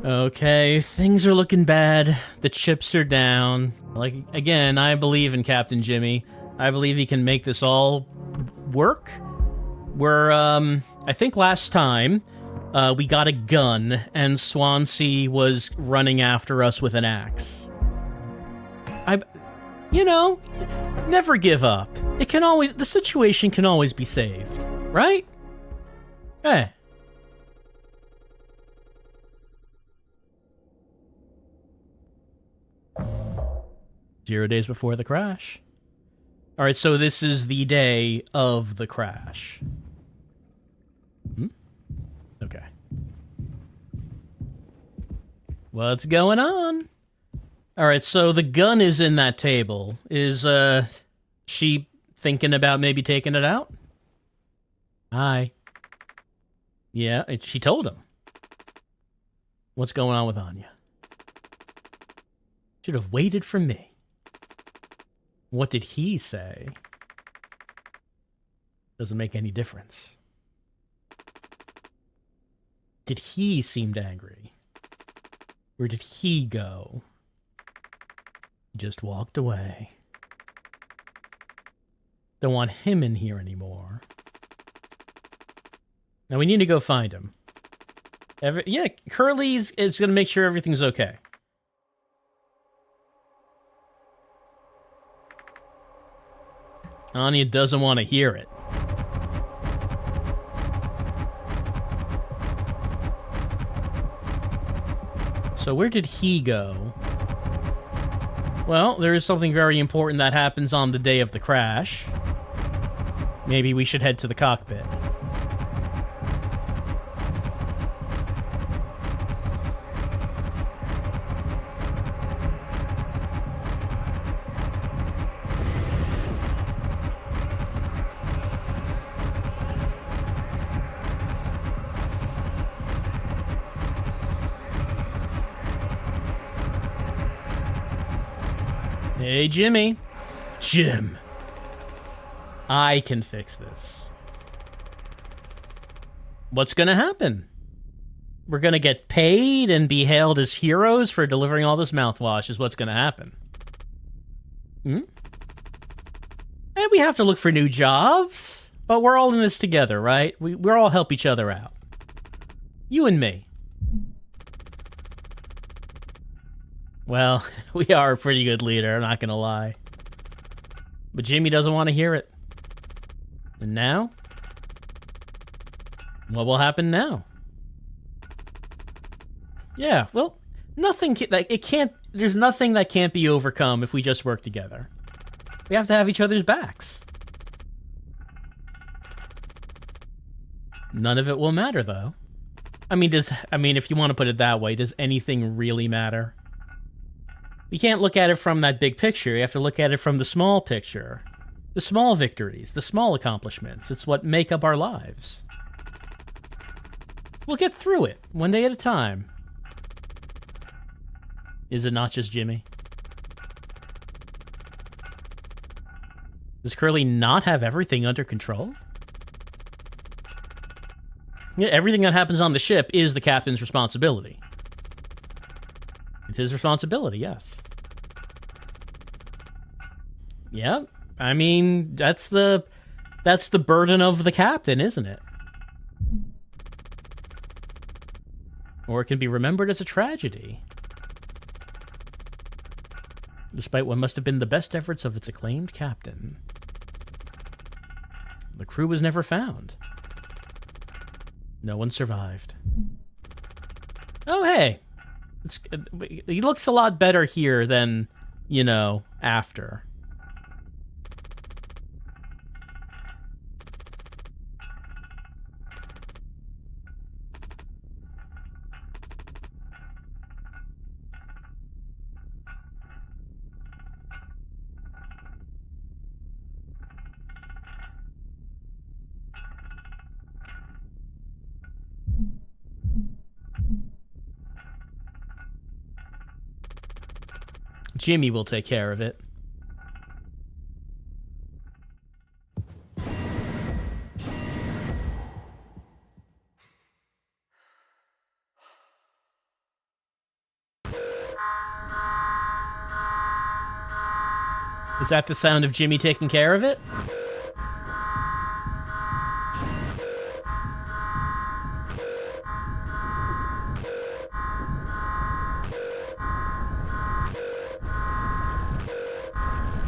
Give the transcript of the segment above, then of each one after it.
Okay, things are looking bad. The chips are down. Like, again, I believe in Captain Jimmy. I believe he can make this all work. I think last time, we got a gun, and Swansea was running after us with an axe. Never give up. The situation can always be saved, right? Hey. 0 days before the crash. All right, so this is the day of the crash. Okay. What's going on? All right, so the gun is in that table. Is, she thinking about maybe taking it out? Hi. Yeah, she told him. What's going on with Anya? Should have waited for me. What did he say? Doesn't make any difference. Did he seem angry? Where did he go? He just walked away. Don't want him in here anymore. Now we need to go find him. Curly's going to make sure everything's okay. Anya doesn't want to hear it. So where did he go? Well, there is something very important that happens on the day of the crash. Maybe we should head to the cockpit. Hey, Jimmy. Jim. I can fix this. What's gonna happen? We're gonna get paid and be hailed as heroes for delivering all this mouthwash is what's gonna happen. And we have to look for new jobs, but we're all in this together, right? We're all help each other out. You and me. Well, we are a pretty good leader, I'm not gonna lie. But Jimmy doesn't want to hear it. And now? What will happen now? Yeah, well, there's nothing that can't be overcome if we just work together. We have to have each other's backs. None of it will matter, though. I mean, if you want to put it that way, does anything really matter? You can't look at it from that big picture. You have to look at it from the small picture. The small victories, the small accomplishments. It's what make up our lives. We'll get through it, one day at a time. Is it not just Jimmy? Does Curly not have everything under control? Yeah, everything that happens on the ship is the captain's responsibility. It's his responsibility, yes. Yeah, I mean, that's the burden of the captain, isn't it? Or it can be remembered as a tragedy. Despite what must have been the best efforts of its acclaimed captain. The crew was never found. No one survived. Oh, hey. He looks a lot better here than, after. Jimmy will take care of it. Is that the sound of Jimmy taking care of it?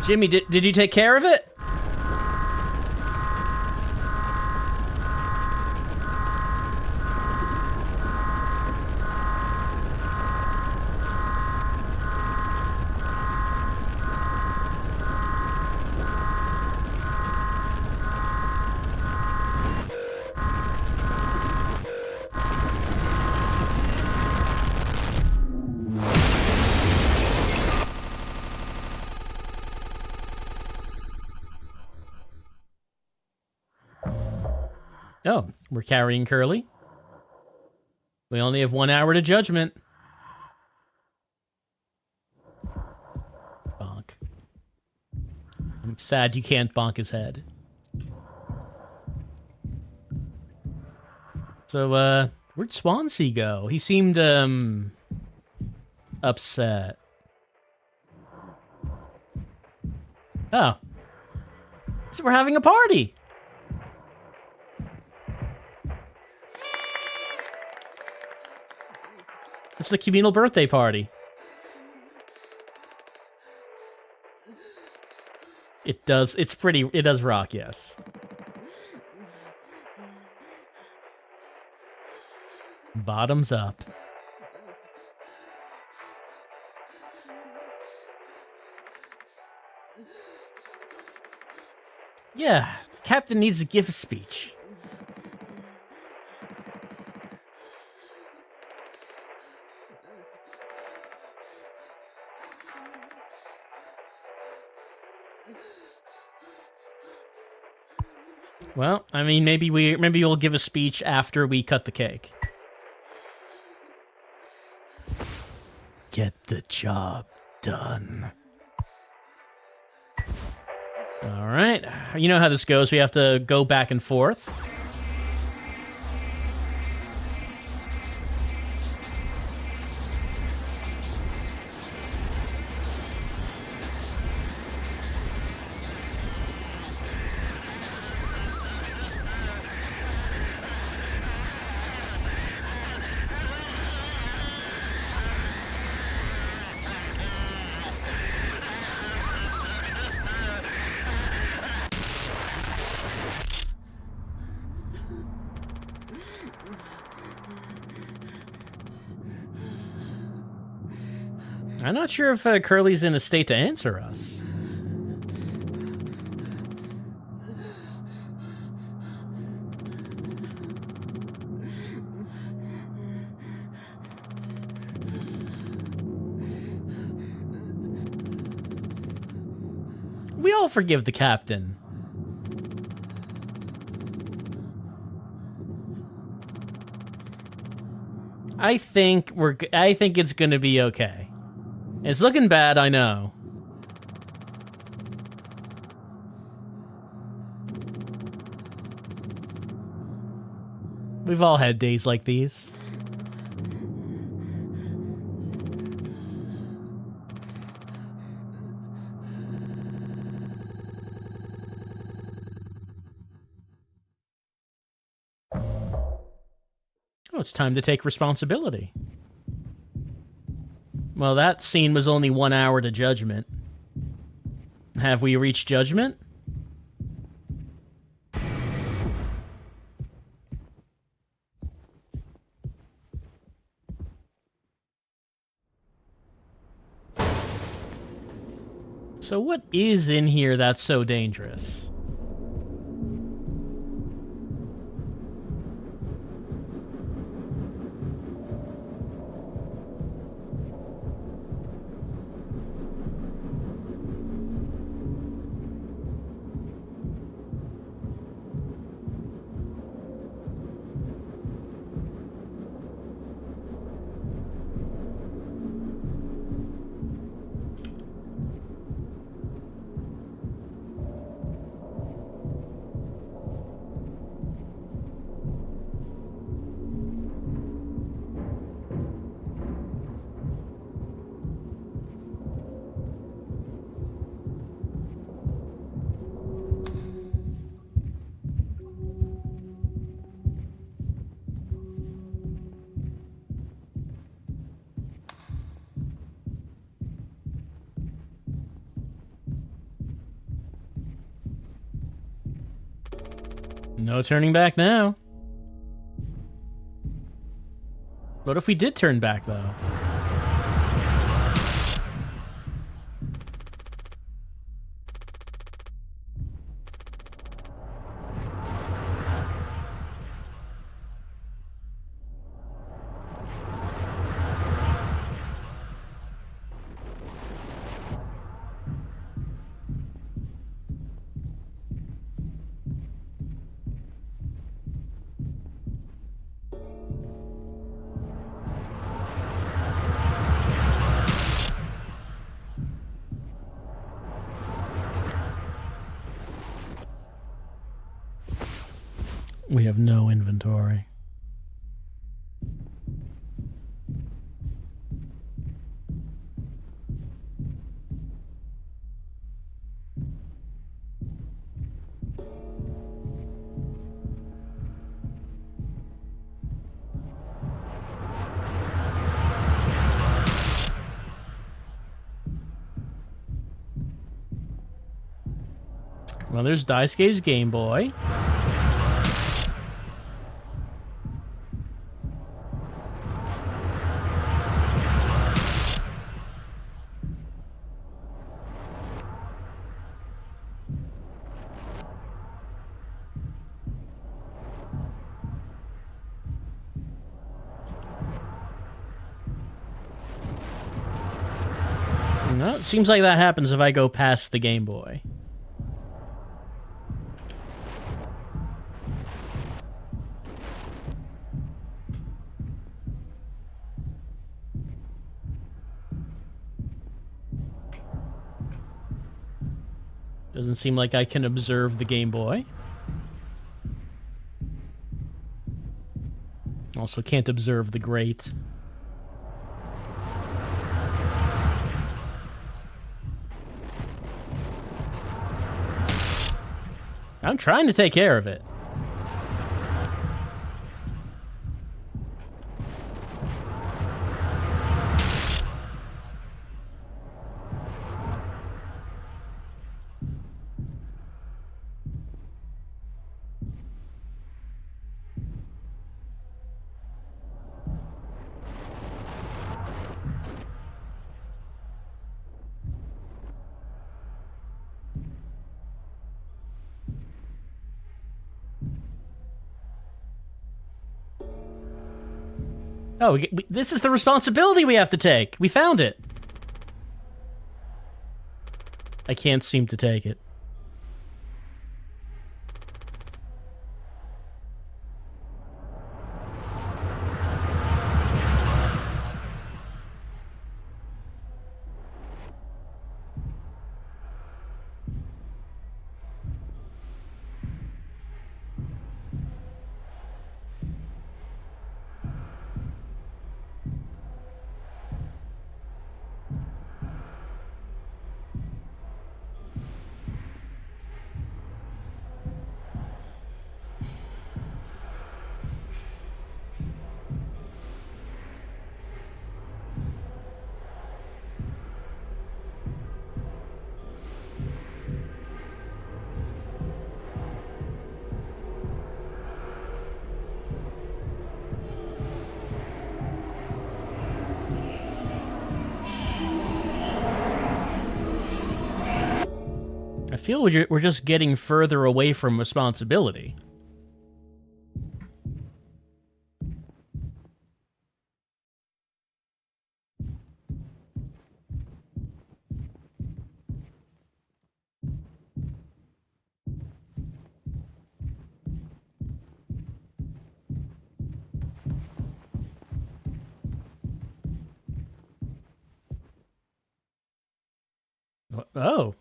Jimmy, did you take care of it? Oh, we're carrying Curly. We only have 1 hour to Judgment. Bonk. I'm sad you can't bonk his head. So, where'd Swansea go? He seemed, upset. Oh. So we're having a party! It's the communal birthday party. It does rock, yes. Bottoms up. Yeah, the captain needs to give a speech. Well, I mean, maybe we'll give a speech after we cut the cake. Get the job done. All right. You know how this goes. We have to go back and forth. I'm not sure if Curly's in a state to answer us. We all forgive the captain. I think it's gonna be okay. It's looking bad, I know. We've all had days like these. Oh, it's time to take responsibility. Well, that scene was only 1 hour to Judgment. Have we reached Judgment? So what is in here that's so dangerous? No turning back now. What if we did turn back, though? We have no inventory. Well, there's Daisuke's Game Boy. No, it seems like that happens if I go past the Game Boy. Doesn't seem like I can observe the Game Boy. Also can't observe the grate. I'm trying to take care of it. Oh, this is the responsibility we have to take. We found it. I can't seem to take it. I feel we're just getting further away from responsibility. Oh,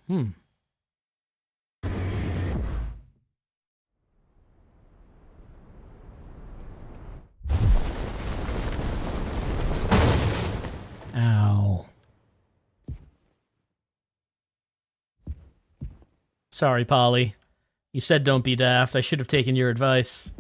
Ow. Sorry, Polly. You said don't be daft. I should have taken your advice.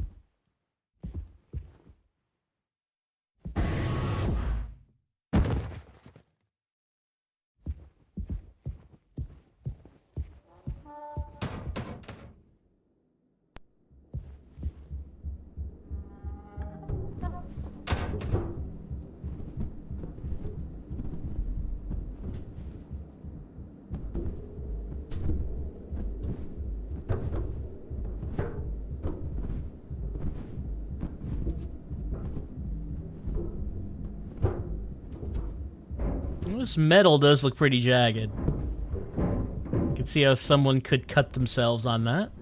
This metal does look pretty jagged. You can see how someone could cut themselves on that.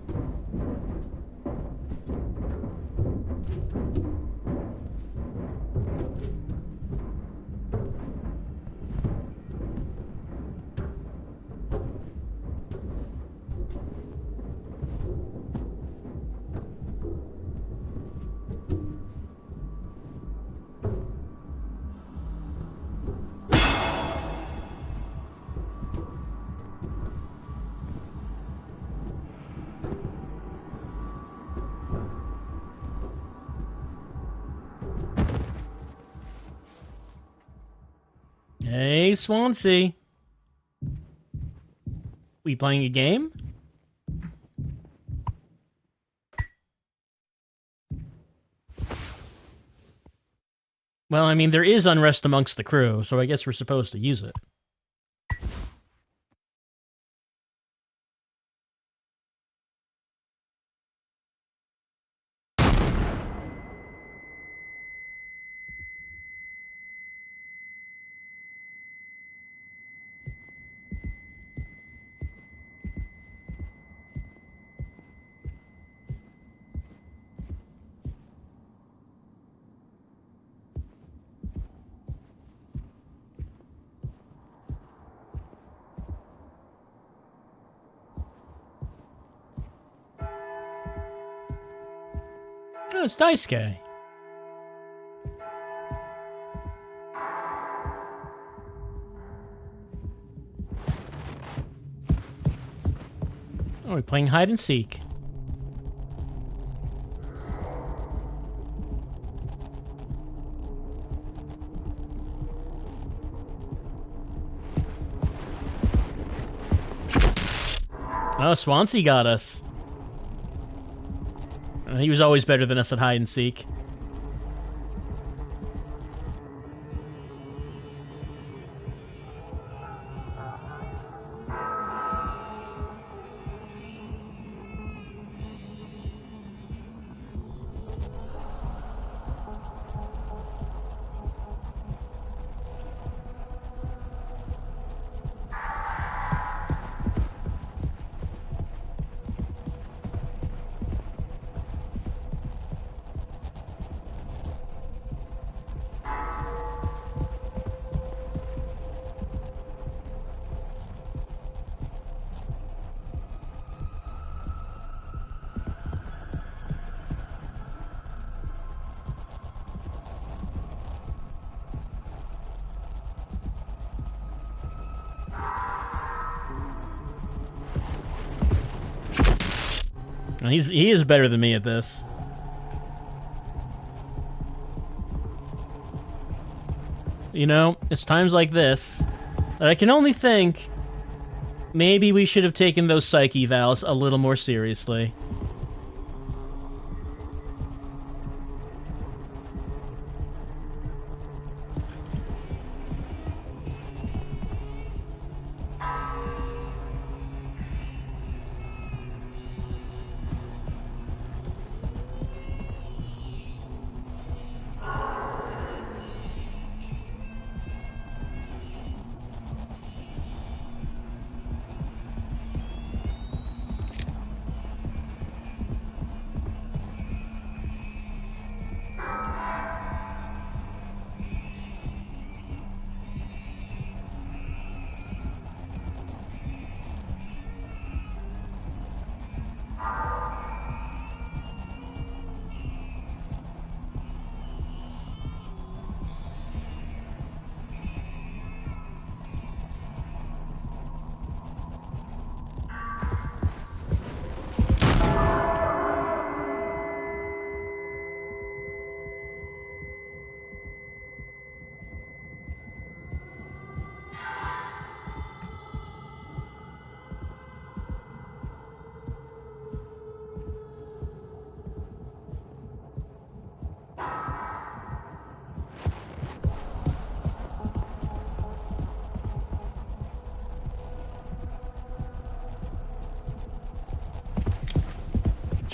Hey, Swansea. We playing a game? Well, I mean, there is unrest amongst the crew, so I guess we're supposed to use it. Oh, it's Dice Guy. Oh, we're playing hide and seek. Oh, Swansea got us. He was always better than us at hide and seek. He is better than me at this. You know, it's times like this that I can only think maybe we should have taken those psych evals a little more seriously.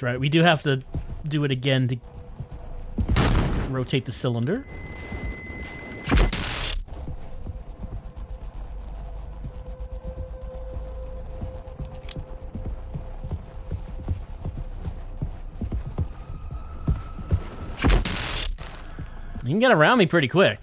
That's right, we do have to do it again to rotate the cylinder. You can get around me pretty quick.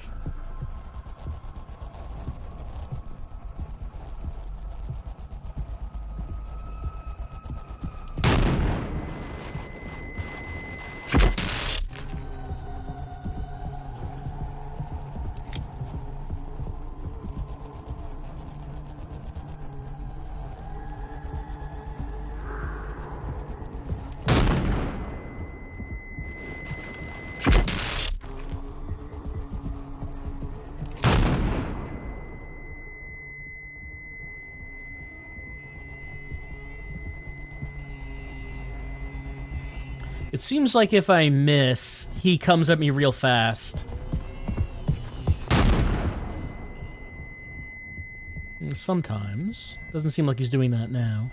It seems like if I miss, he comes at me real fast. Sometimes. Doesn't seem like he's doing that now.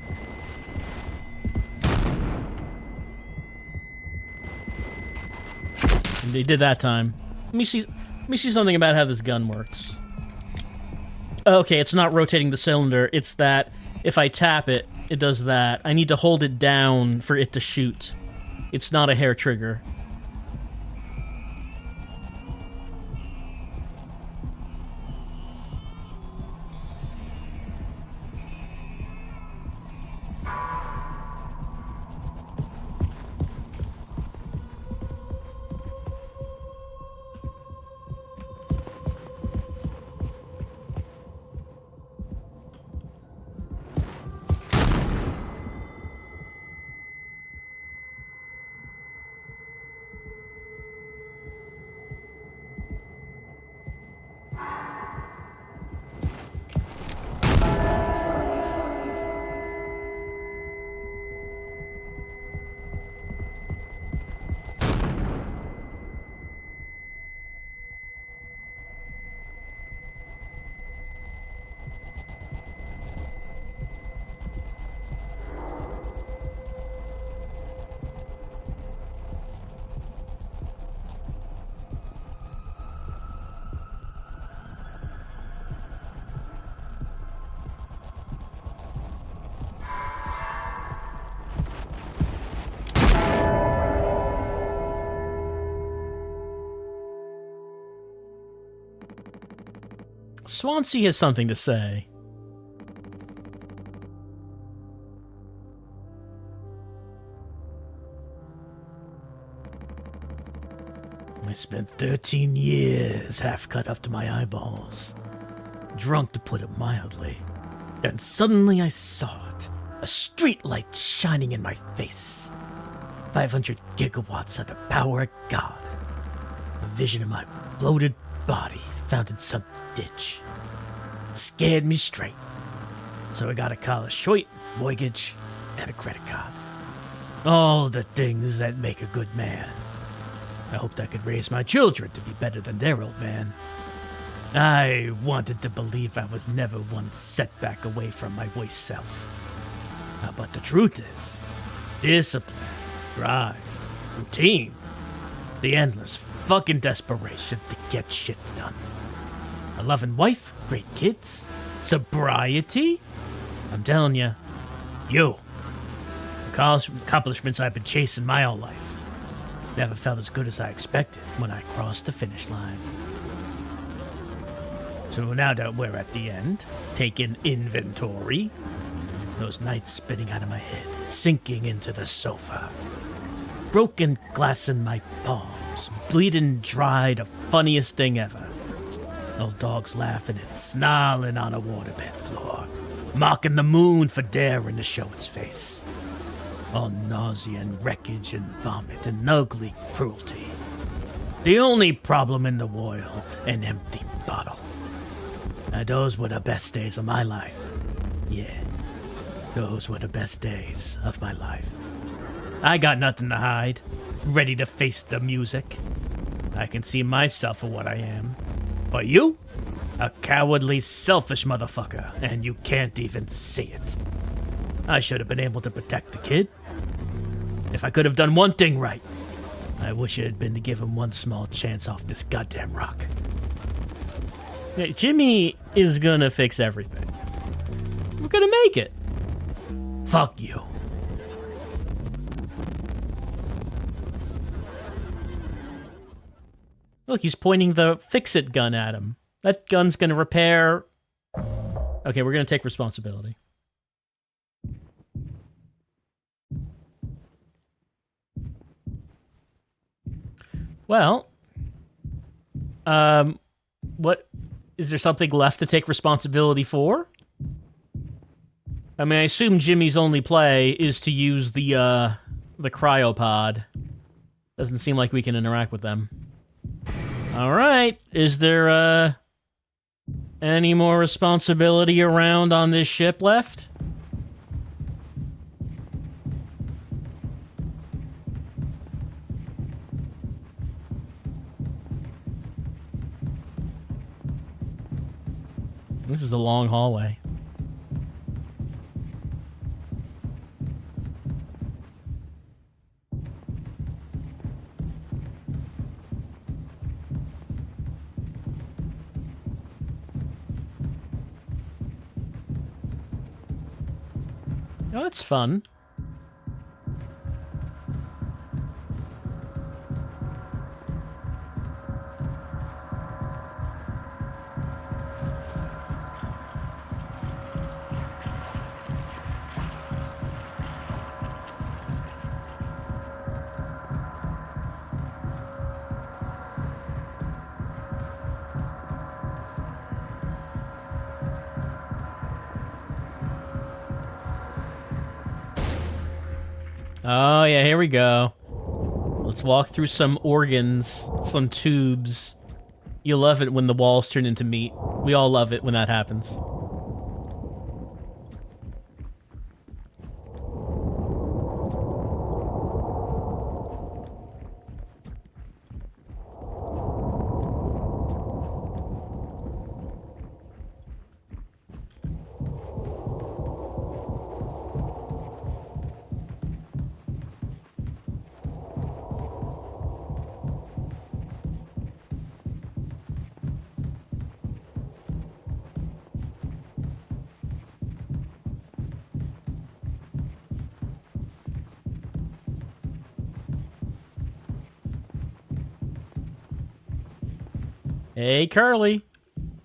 And they did that time. Let me see something about how this gun works. Okay, it's not rotating the cylinder. It's that if I tap it, it does that. I need to hold it down for it to shoot. It's not a hair trigger. Swansea has something to say. I spent 13 years half cut up to my eyeballs, drunk to put it mildly. Then suddenly I saw it, a street light shining in my face. 500 gigawatts of the power of God. A vision of my bloated body found in some ditch. It scared me straight. So I got a college short, mortgage, and a credit card. All the things that make a good man. I hoped I could raise my children to be better than their old man. I wanted to believe I was never one setback away from my worst self. But the truth is, discipline, drive, routine, the endless fucking desperation to get shit done. A loving wife, great kids, sobriety. I'm telling you, accomplishments I've been chasing my whole life. Never felt as good as I expected when I crossed the finish line. So now that we're at the end, taking inventory, those nights spinning out of my head, sinking into the sofa, broken glass in my palms, bleeding dry, the funniest thing ever. Old dogs laughing and snarling on a waterbed floor, mocking the moon for daring to show its face. All nausea and wreckage and vomit and ugly cruelty. The only problem in the world, an empty bottle. Now those were the best days of my life. Yeah, those were the best days of my life. I got nothing to hide, ready to face the music. I can see myself for what I am. But you? A cowardly, selfish motherfucker, and you can't even see it. I should have been able to protect the kid. If I could have done one thing right, I wish it had been to give him one small chance off this goddamn rock. Yeah, Jimmy is gonna fix everything. We're gonna make it. Fuck you. Look, he's pointing the fix-it gun at him. That gun's gonna repair... Okay, we're gonna take responsibility. Well... what... Is there something left to take responsibility for? I mean, I assume Jimmy's only play is to use the cryopod. Doesn't seem like we can interact with them. Alright, is there, any more responsibility around on this ship left? This is a long hallway. Oh, that's fun. Oh, yeah, here we go. Let's walk through some organs, some tubes. You love it when the walls turn into meat. We all love it when that happens. Hey, Curly.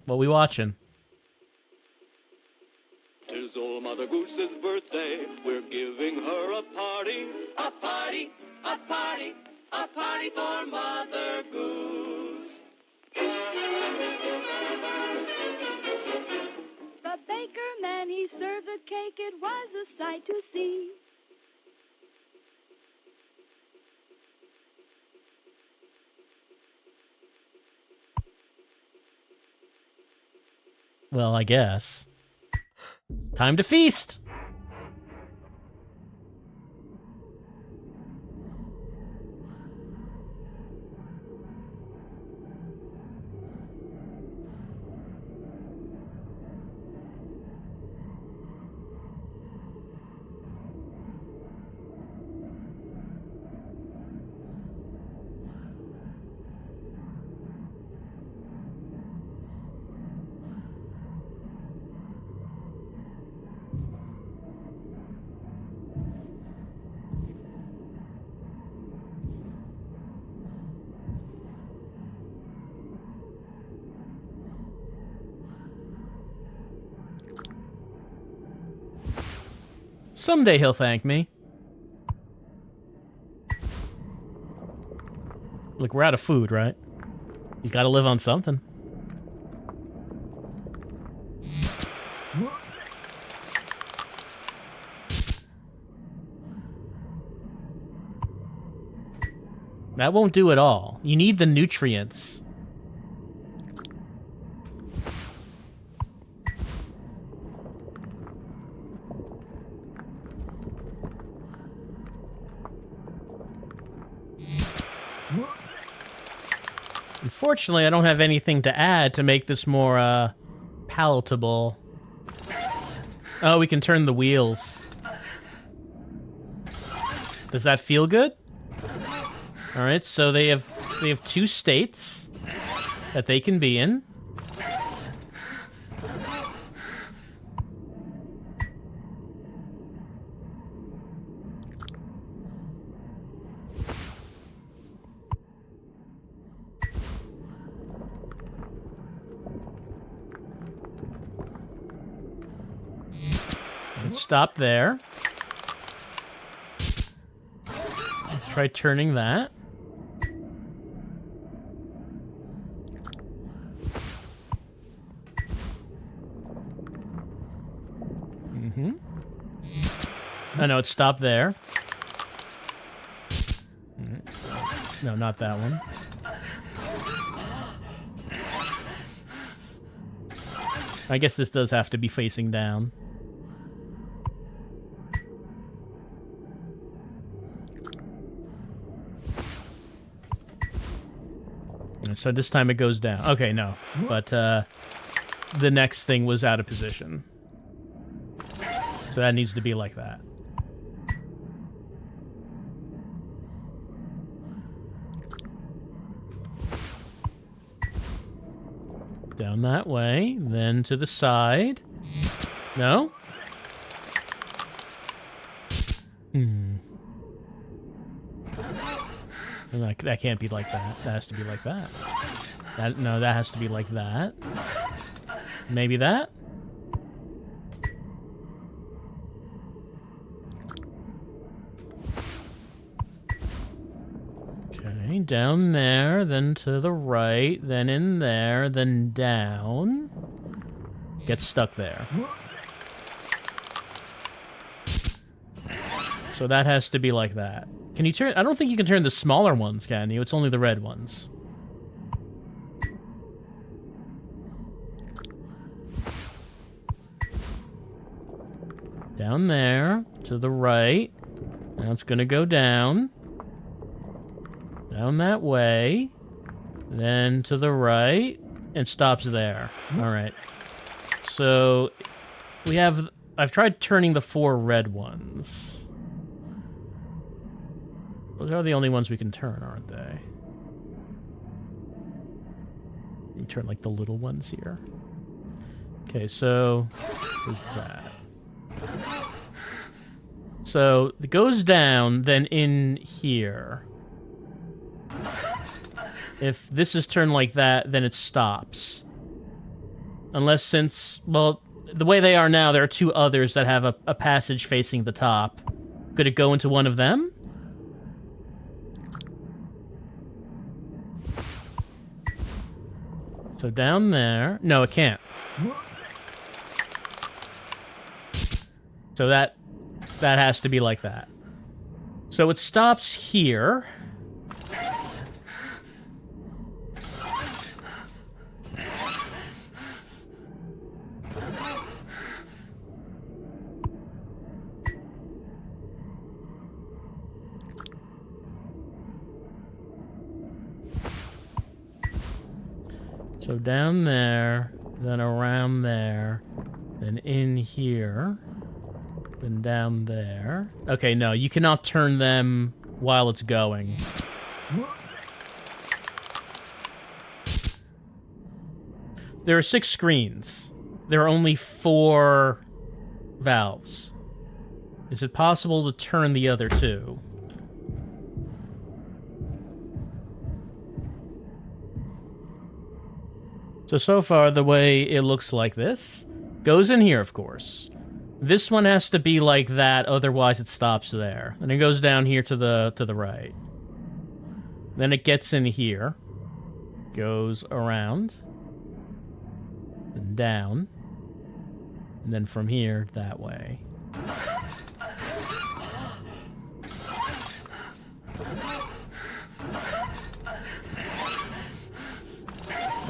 What we watching? 'Tis old Mother Goose's birthday. We're giving her a party. A party, a party, a party for Mother Goose. The baker man, he served the cake. It was a sight to see. Well, I guess. Time to feast! Someday he'll thank me. Look, we're out of food, right? He's got to live on something. That won't do it all. You need the nutrients. Unfortunately, I don't have anything to add to make this more, palatable. Oh, we can turn the wheels. Does that feel good? Alright, so they have two states that they can be in. stop there. Let's try turning that. Mm-hmm. Oh, no, it stopped there. No, not that one. I guess this does have to be facing down. So this time it goes down. Okay, no. But the next thing was out of position. So that needs to be like that. Down that way, then to the side. No? That can't be like that. That has to be like that. No, that has to be like that. Maybe that? Okay, down there, then to the right, then in there, then down. Get stuck there. So that has to be like that. Can you turn... I don't think you can turn the smaller ones, can you? It's only the red ones. Down there, to the right. Now it's gonna go down. Down that way. Then to the right. And stops there. Alright. So, we have... I've tried turning the 4 red ones. Those are the only ones we can turn, aren't they? You turn, like, the little ones here. Okay, so... There's that. So, it goes down, then in here. If this is turned like that, then it stops. Unless since... Well, the way they are now, there are 2 others that have a passage facing the top. Could it go into one of them? So down there... No, it can't. So that has to be like that. So it stops here. So down there, then around there, then in here, then down there. Okay, no, you cannot turn them while it's going. There are 6 screens. There are only 4 valves. Is it possible to turn the other 2? So far, the way it looks like this, goes in here, of course. This one has to be like that, otherwise it stops there. And it goes down here to the right. Then it gets in here, goes around, and down, and then from here, that way.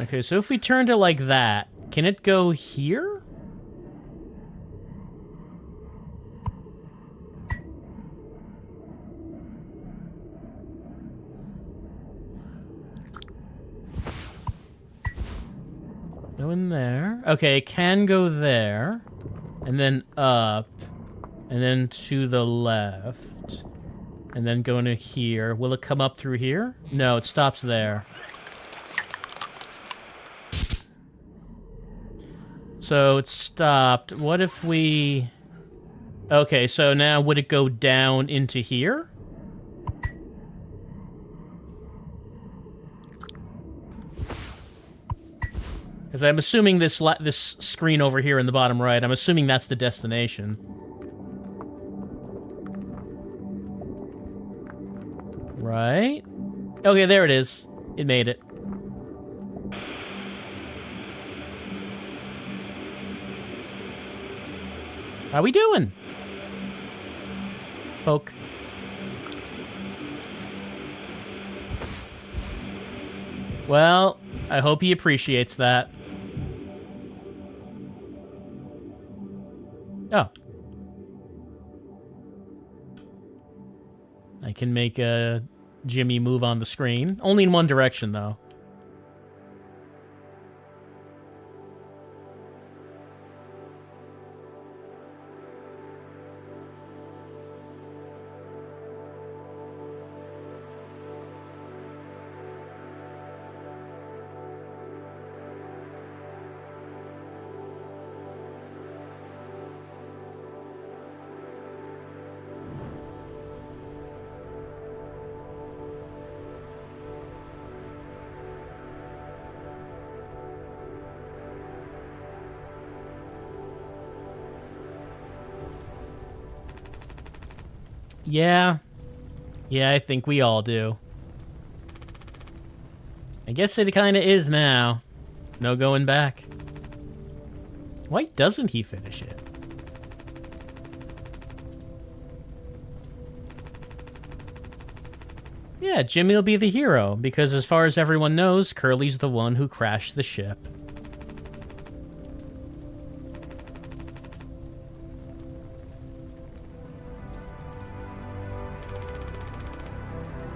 Okay, so if we turned it like that, can it go here? Go in there. Okay, it can go there. And then up. And then to the left. And then go into here. Will it come up through here? No, it stops there. So it stopped. What if we... Okay, so now would it go down into here? Because I'm assuming this screen over here in the bottom right, I'm assuming that's the destination. Right? Okay, there it is. It made it. How we doing? Poke. Well, I hope he appreciates that. Oh. I can make a Jimmy move on the screen. Only in one direction, though. Yeah. Yeah, I think we all do. I guess it kind of is now. No going back. Why doesn't he finish it? Yeah, Jimmy will be the hero, because as far as everyone knows, Curly's the one who crashed the ship.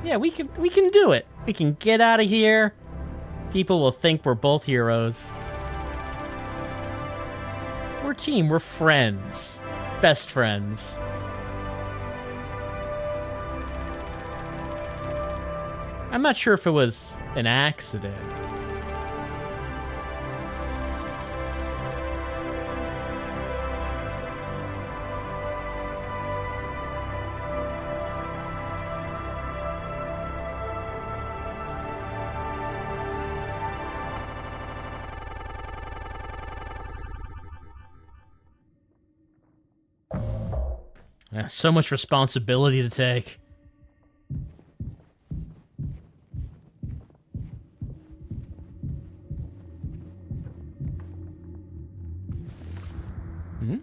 Yeah, we can do it. We can get out of here. People will think we're both heroes. We're a team, we're friends. Best friends. I'm not sure if it was an accident. So much responsibility to take. Hmm?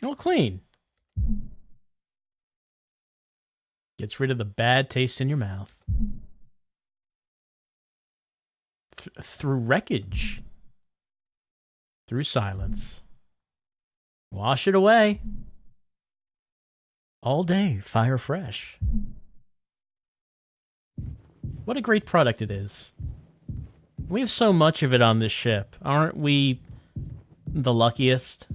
Oh, clean. Gets rid of the bad taste in your mouth. Through wreckage. Through silence. Wash it away. All day, fire fresh. What a great product it is. We have so much of it on this ship. Aren't we the luckiest?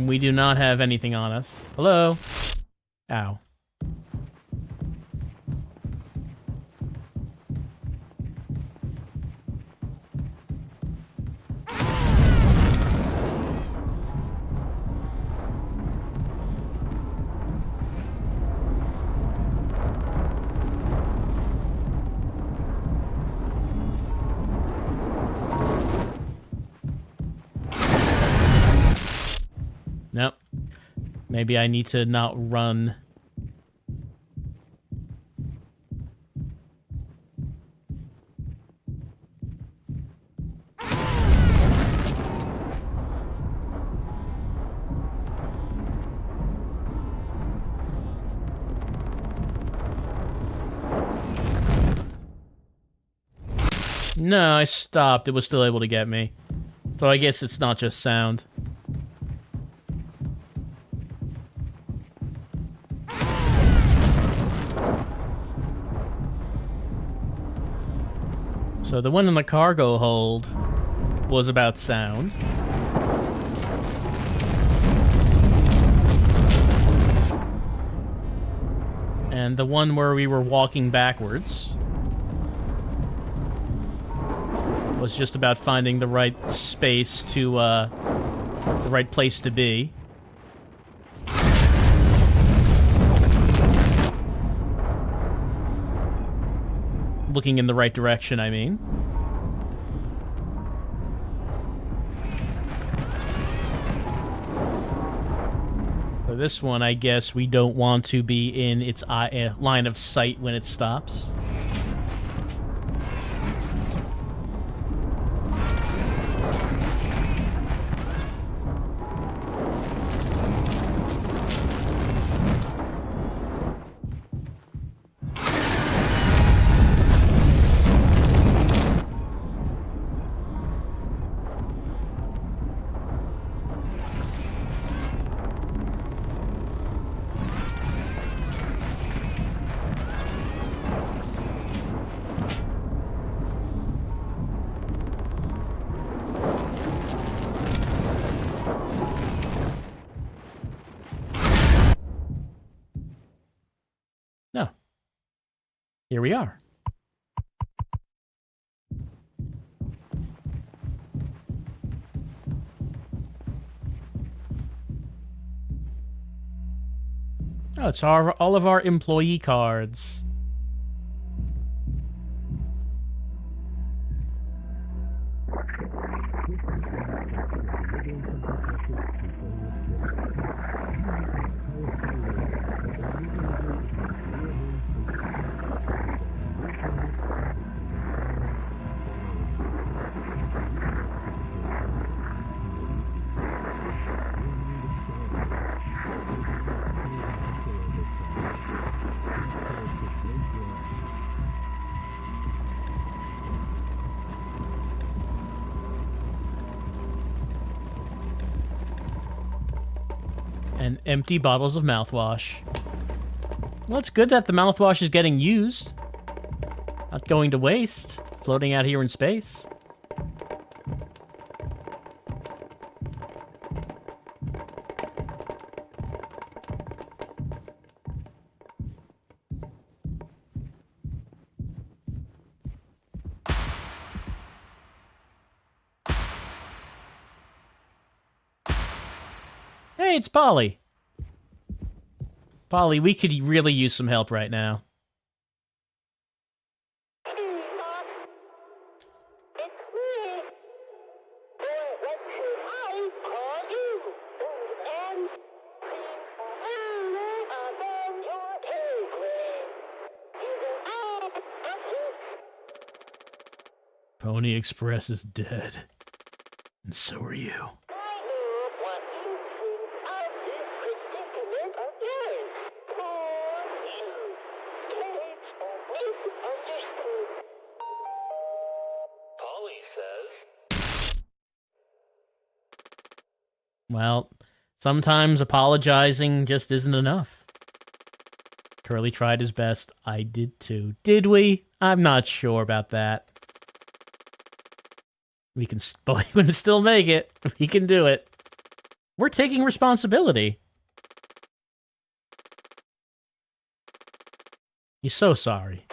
We do not have anything on us. Hello? Ow. Maybe I need to not run. No, I stopped. It was still able to get me. So I guess it's not just sound. So the one in the cargo hold was about sound. And the one where we were walking backwards was just about finding the right space to, the right place to be. Looking in the right direction, I mean. For this one, I guess we don't want to be in its line of sight when it stops. No. Here we are. Oh, it's all of our employee cards. And empty bottles of mouthwash. Well, it's good that the mouthwash is getting used. Not going to waste. Floating out here in space. Hey, it's Polly. Polly, we could really use some help right now. Pony Express is dead. And so are you. Well, sometimes apologizing just isn't enough. Curly tried his best. I did too. Did we? I'm not sure about that. We can still make it. We can do it. We're taking responsibility. He's so sorry.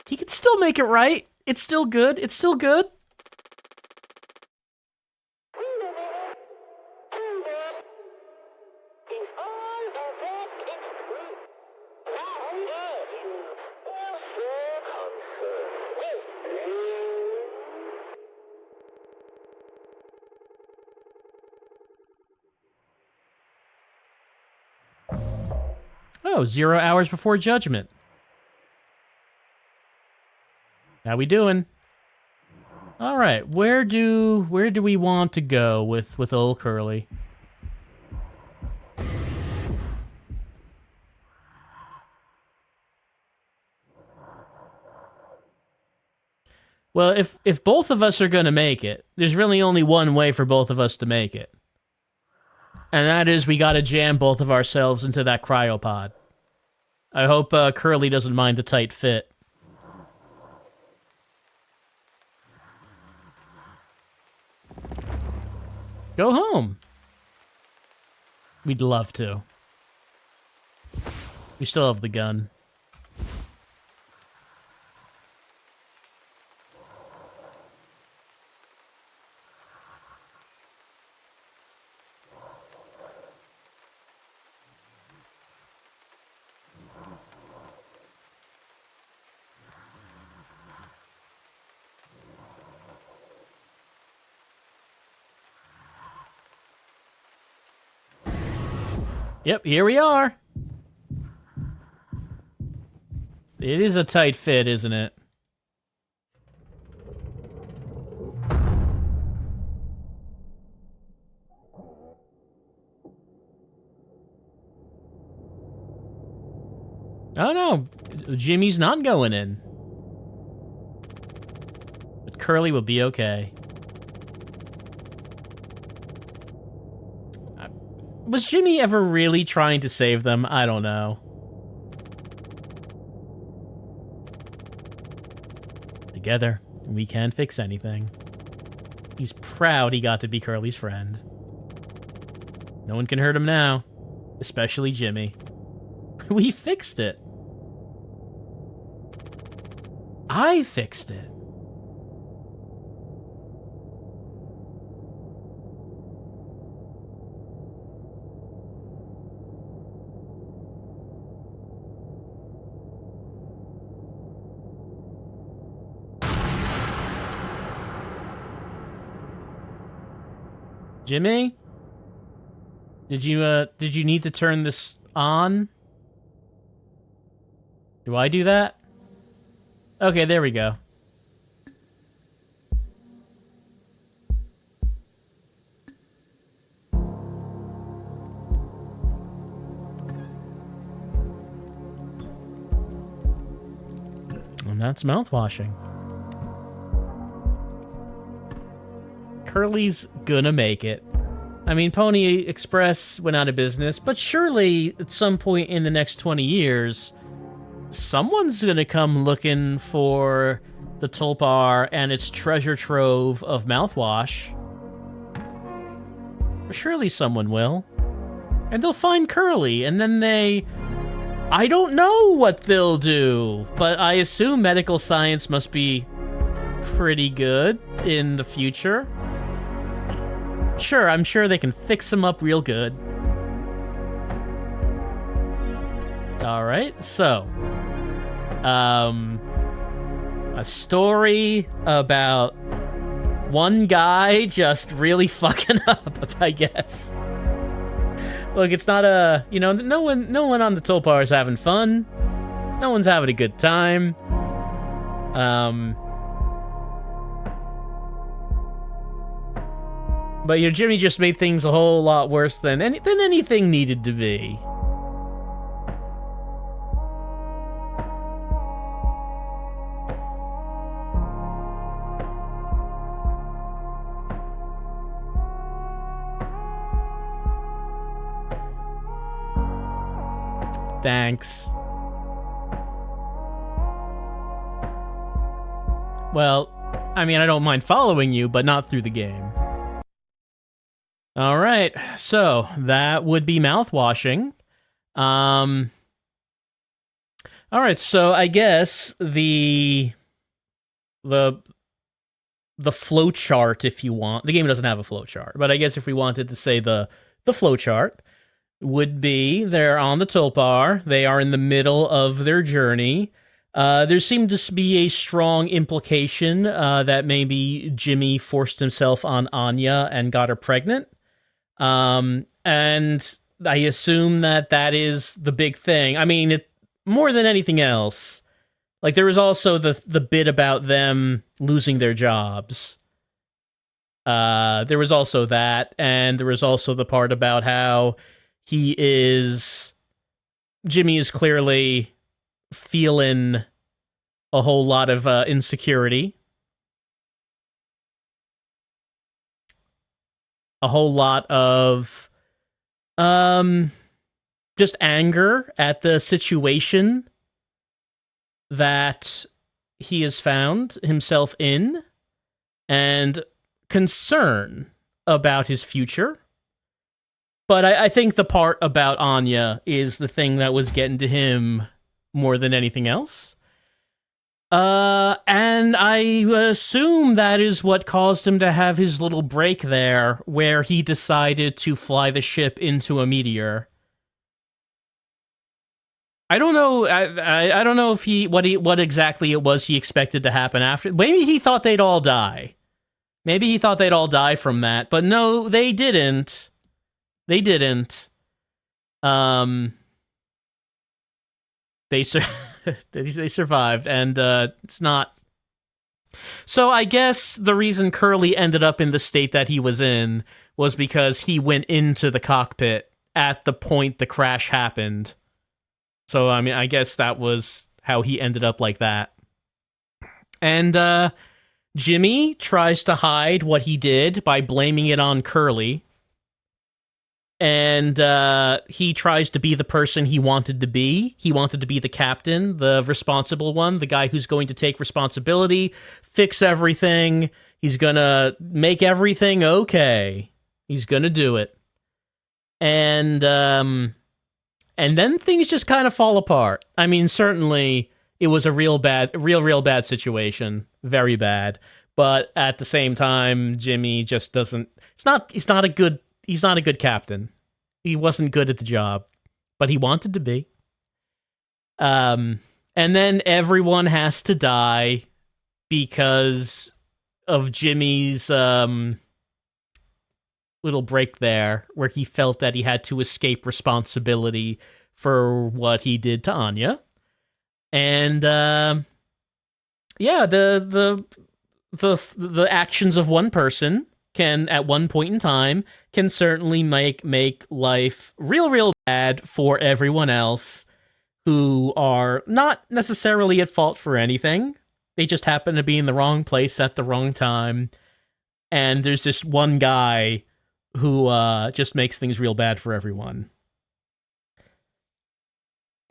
He can still make it right. It's still good. It's still good. Oh, 0 hours before Judgment. How we doing? All right, where do we want to go with old Curly? Well, if both of us are going to make it, there's really only one way for both of us to make it. And that is we got to jam both of ourselves into that cryopod. I hope Curly doesn't mind the tight fit. Go home. We'd love to. We still have the gun. Yep, here we are. It is a tight fit, isn't it? Oh no, Jimmy's not going in. But Curly will be okay. Was Jimmy ever really trying to save them? I don't know. Together, we can fix anything. He's proud he got to be Curly's friend. No one can hurt him now, especially Jimmy. We fixed it. I fixed it. Jimmy? Did you need to turn this on? Do I do that? Okay, there we go. And that's mouthwashing. Curly's gonna make it. I mean, Pony Express went out of business, but surely at some point in the next 20 years, someone's gonna come looking for the Tulpar and its treasure trove of mouthwash. Surely someone will. And they'll find Curly, and then I don't know what they'll do, but I assume medical science must be pretty good in the future. Sure, I'm sure they can fix him up real good. Alright, so... a story about one guy just really fucking up, I guess. Look, it's not a... You know, no one on the Tulpar is having fun. No one's having a good time. But, you know, Jimmy just made things a whole lot worse than anything needed to be. Thanks. Well, I mean, I don't mind following you, but not through the game. All right, so that would be mouthwashing. All right, so I guess the flow chart, if you want. The game doesn't have a flow chart, but I guess if we wanted to say the flow chart would be they're on the Tulpar. They are in the middle of their journey. There seemed to be a strong implication that maybe Jimmy forced himself on Anya and got her pregnant. And I assume that is the big thing. I mean, more than anything else, like there was also the bit about them losing their jobs. There was also that, and there was also the part about how Jimmy is clearly feeling a whole lot of insecurity, a whole lot of just anger at the situation that he has found himself in, and concern about his future. But I think the part about Anya is the thing that was getting to him more than anything else. And I assume that is what caused him to have his little break there, where he decided to fly the ship into a meteor. I don't know. I don't know if what exactly it was he expected to happen after. Maybe he thought they'd all die. Maybe he thought they'd all die from that, but no, they didn't. They didn't. They they survived, and it's not. So I guess the reason Curly ended up in the state that he was in was because he went into the cockpit at the point the crash happened. So I mean, I guess that was how he ended up like that. And Jimmy tries to hide what he did by blaming it on Curly. And he tries to be the person he wanted to be. He wanted to be the captain, the responsible one, the guy who's going to take responsibility, fix everything. He's gonna make everything okay. He's gonna do it. And then things just kind of fall apart. I mean, certainly it was a real bad situation, very bad. But at the same time, Jimmy just doesn't. He's not a good captain. He wasn't good at the job, but he wanted to be. And then everyone has to die because of Jimmy's little break there, where he felt that he had to escape responsibility for what he did to Anya. And yeah, the actions of one person can, at one point in time, can certainly make life real bad for everyone else who are not necessarily at fault for anything. They just happen to be in the wrong place at the wrong time. And there's this one guy who just makes things real bad for everyone.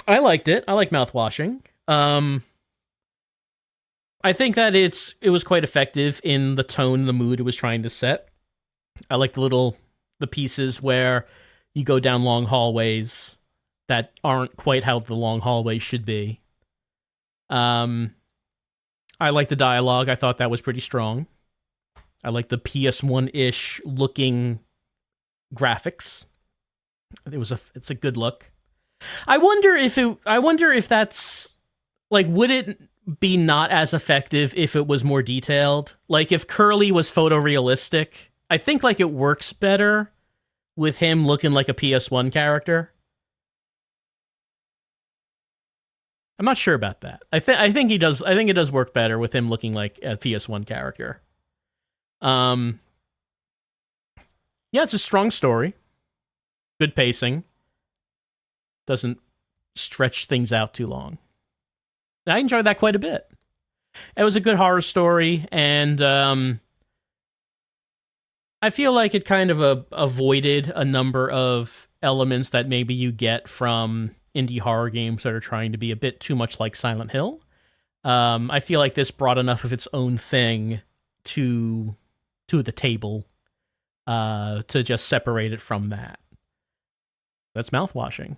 I liked it. I like Mouthwashing. I think that it was quite effective in the tone, the mood it was trying to set. I like the pieces where you go down long hallways that aren't quite how the long hallways should be. I like the dialogue. I thought that was pretty strong. I like the PS1-ish looking graphics. It's a good look. I wonder if that's like, would it be not as effective if it was more detailed? Like if Curly was photorealistic, I think like it works better with him looking like a PS1 character. I'm not sure about that. I think he does. I think it does work better with him looking like a PS1 character. Yeah, it's a strong story. Good pacing. Doesn't stretch things out too long. I enjoyed that quite a bit. It was a good horror story, and I feel like it kind of avoided a number of elements that maybe you get from indie horror games that are trying to be a bit too much like Silent Hill. I feel like this brought enough of its own thing to the table to just separate it from that. That's Mouthwashing.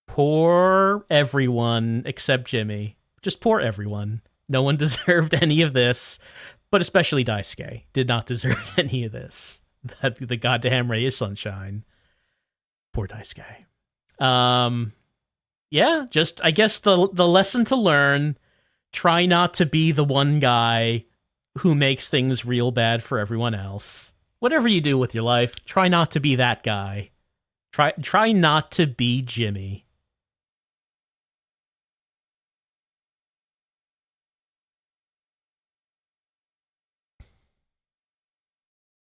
Poor everyone except Jimmy. Just poor everyone. No one deserved any of this, but especially Daisuke did not deserve any of this. The goddamn ray is sunshine. Poor Daisuke. Yeah, just I guess the lesson to learn: try not to be the one guy who makes things real bad for everyone else. Whatever you do with your life, try not to be that guy. Try not to be Jimmy.